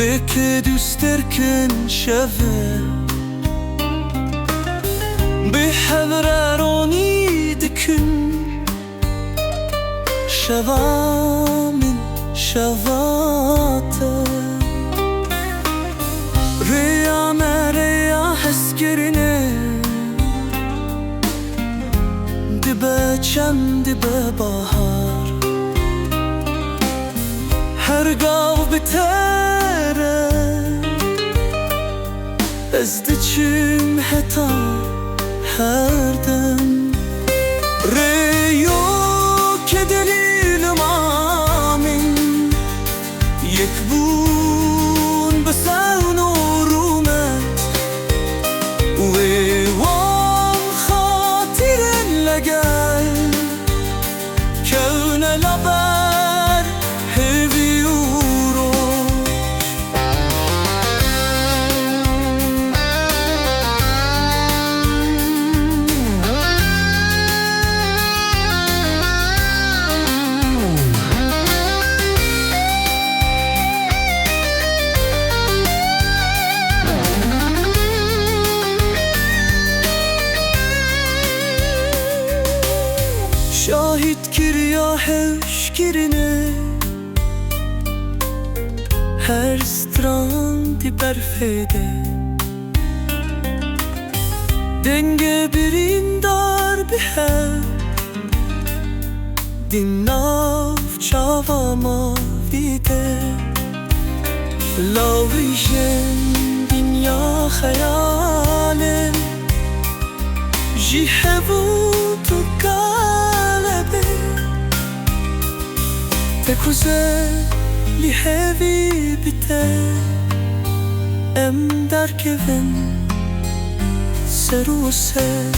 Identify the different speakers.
Speaker 1: که دوست درکن شوه به حبرارونی دکن شوا من شواته ریا مریا حس کرنه دبه چند دبه بهار هر گاو بتره از دچم حتا هر دم ریو که دلیلم آمین یک بون بسان و رومت و وان خاطر لگل کون لبر هویورو شاهد کریا هش کرنه هر strandi برفده denge birindar bihe din nav çavama vide lavrijen dünya hayale jihevu tu galebe tekuze lihevi bite em derkevin ser و سر